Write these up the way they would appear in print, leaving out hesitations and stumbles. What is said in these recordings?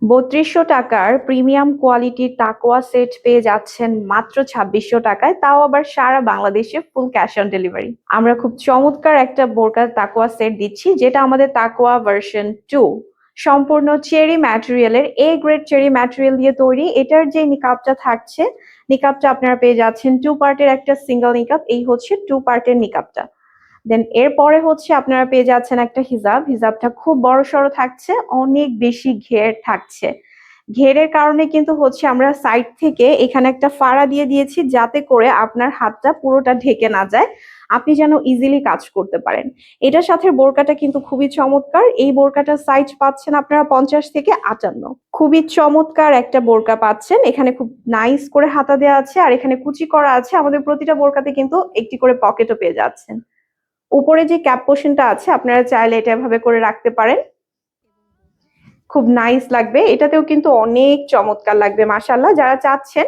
৩২০০ টাকার প্রিমিয়াম কোয়ালিটির তাকওয়া সেট পেয়ে যাচ্ছেন মাত্র ২৬০০ টাকায়, তাও আবার সারা বাংলাদেশে ফুল ক্যাশ অন ডেলিভারি। আমরা খুব চমৎকার একটা বোরকার তাকওয়া সেট দিচ্ছি, যেটা আমাদের তাকওয়া ভার্সন 2, সম্পূর্ণ চেরি ম্যাটেরিয়ালের, গ্রেড চেরি ম্যাটেরিয়াল দিয়ে তৈরি। এটার যে নিকাবটা থাকছে, নিকাবটা আপনারা পেয়ে যাচ্ছেন 2 পার্টের একটা সিঙ্গেল নিকাব। এই হচ্ছে 2 পার্টের নিকাবটা। দেন এরপরে হচ্ছে আপনারা পেয়ে যাচ্ছেন একটা হিজাব। হিজাবটা খুব বড়সড় থাকছে, অনেক বেশি ঘের থাকছে। ঘেরের কারণে কিন্তু হচ্ছে আমরা সাইড থেকে এখানে একটা ফাড়া দিয়ে দিয়েছি, যাতে করে আপনার হাতটা পুরোটা ঢেকে না যায়, আপনি যেন ইজিলি কাজ করতে পারেন। এটার সাথে বোরকাটা কিন্তু খুবই চমৎকার। এই বোরকাটার সাইজ পাচ্ছেন আপনারা 50 থেকে 58। খুবই চমৎকার একটা বোরকা পাচ্ছেন। এখানে খুব নাইস করে হাতা দেওয়া আছে, আর এখানে কুচি করা আছে। আমাদের প্রতিটা বোরকাতে কিন্তু একটি করে পকেটও পেয়ে যাচ্ছেন। উপরে যে ক্যাপ পোর্শনটা আছে, আপনারা চাইলে এটা এভাবে করে রাখতে পারেন, খুব নাইস লাগবে। এটাতেও কিন্তু অনেক চমৎকার লাগবে মাশাআল্লাহ। যারা চাচ্ছেন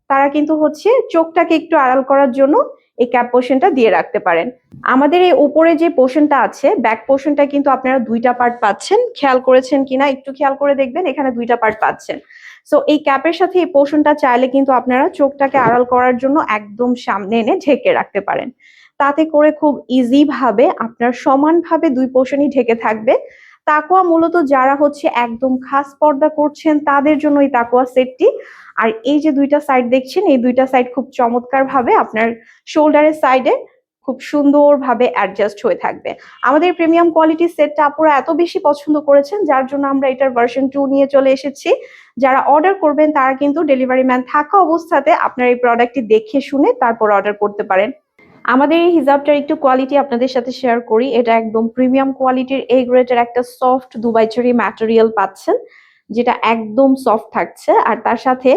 তারা কিন্তু হচ্ছে চোখটাকে একটু আড়াল করার জন্য এই ক্যাপ পোর্শনটা দিয়ে রাখতে পারেন। আমাদের এই উপরে যে পোর্শনটা আছে, ব্যাক পোর্শনটা কিন্তু আপনারা 2টা পার্ট পাচ্ছেন। খেয়াল করেছেন কিনা একটু খেয়াল করে দেখবেন, এখানে 2টা পার্ট পাচ্ছেন। সো এই ক্যাপের সাথে এই পোর্শনটা চাইলে কিন্তু আপনারা চোখটাকে আড়াল করার জন্য একদম সামনে এনে ঢেকে রাখতে পারেন। তাতে করে খুব ইজি ভাবে আপনার সমানভাবে দুই পোর্শনই ঢেকে থাকবে। তাকওয়া মূলত যারা হচ্ছে একদম খাস পর্দা করছেন, তাদের জন্য এই তাকওয়া সেটটি। আর এই যে 2টা সাইড দেখছেন, এই 2টা সাইড খুব চমৎকার ভাবে আপনার শোল্ডারের সাইডে খুব সুন্দরভাবে অ্যাডজাস্ট হয়ে থাকবে। আমাদের প্রিমিয়াম কোয়ালিটির সেটটা আপুরা এত বেশি পছন্দ করেছেন, যার জন্য আমরা এটার ভার্সন 2 নিয়ে চলে এসেছি। যারা অর্ডার করবেন তারা কিন্তু ডেলিভারি ম্যান থাকা অবস্থাতে আপনার এই প্রোডাক্টটি দেখে শুনে তারপর অর্ডার করতে পারেন। আমাদের এই হিজাবটার একটু কোয়ালিটি আপনাদের সাথে শেয়ার করি। এটা একদম প্রিমিয়াম কোয়ালিটির গ্রেডের একটা সফট দুবাই চেরি ম্যাটেরিয়াল পাচ্ছেন, যেটা একদম সফট থাকছে। আর তার সাথে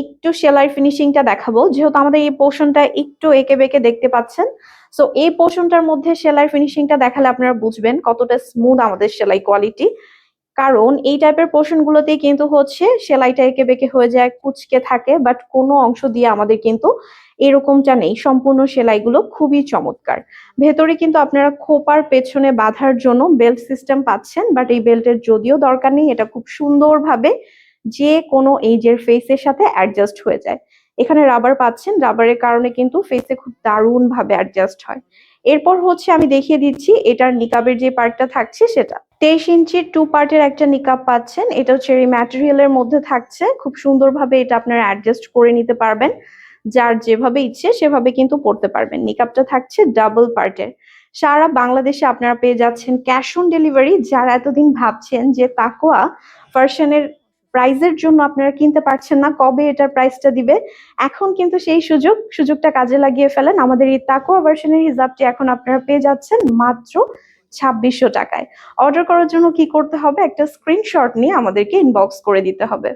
একটু সেলাই ফিনিশিংটা দেখাবো, যেহেতু আমাদের এই পোর্শনটা একটু এঁকে বেঁকে দেখতে পাচ্ছেন। সো এই পোর্শনটার মধ্যে সেলাই ফিনিশিংটা দেখালে আপনারা বুঝবেন কতটা স্মুথ আমাদের সেলাই কোয়ালিটি। কারণ এই টাইপের পোর্শন গুলোতে কিন্তু হচ্ছে সেলাইটা এঁকে বেঁকে হয়ে যায়, কুঁচকে থাকে, বাট কোনো অংশ দিয়ে আমাদের কিন্তু এরকমটা নেই। সম্পূর্ণ সেলাইগুলো খুবই চমৎকার। ভেতরে কিন্তু আপনারা খোপার পেছনে বাঁধার জন্য বেল্ট সিস্টেম পাচ্ছেন, বাট এই বেল্টের যদিও দরকার নেই। এটা খুব সুন্দরভাবে যে কোনো এইজের ফেসের সাথে অ্যাডজাস্ট হয়ে যায়। এখানে রাবার পাচ্ছেন, রাবারের কারণে কিন্তু ফেসে খুব দারুণ ভাবে অ্যাডজাস্ট হয়। এরপর হচ্ছে আমি দেখিয়ে দিচ্ছি এটার নিকাবের যে পার্টটা থাকছে সেটা। 23 ইঞ্চির 2 পার্টের একটা নিকাব পাচ্ছেন। এটাও চেরি ম্যাটেরিয়ালের মধ্যে থাকছে। খুব সুন্দরভাবে এটা আপনারা অ্যাডজাস্ট করে নিতে পারবেন, যার যেভাবে ইচ্ছে সেভাবে কিন্তু পড়তে পারবেন। নিকাবটা থাকছে ডাবল পার্টের। সারা বাংলাদেশে আপনারা পেয়ে যাচ্ছেন ক্যাশ অন ডেলিভারি। যারা এতদিন ভাবছেন যে তাকওয়া ভার্সনের প্রাইজের জন্য আপনারা কিনতে পারছেন না, কবে এটার প্রাইসটা দিবে, এখন কিন্তু সেই সুযোগটা কাজে লাগিয়ে ফেলেন। আমাদের এই তাকওয়া ভার্সনের হিজাবটি এখন আপনারা পেয়ে যাচ্ছেন মাত্র ২৬০০ টাকায়। অর্ডার করার জন্য কি করতে হবে, একটা স্ক্রিনশট নিয়ে আমাদেরকে ইনবক্স করে দিতে হবে।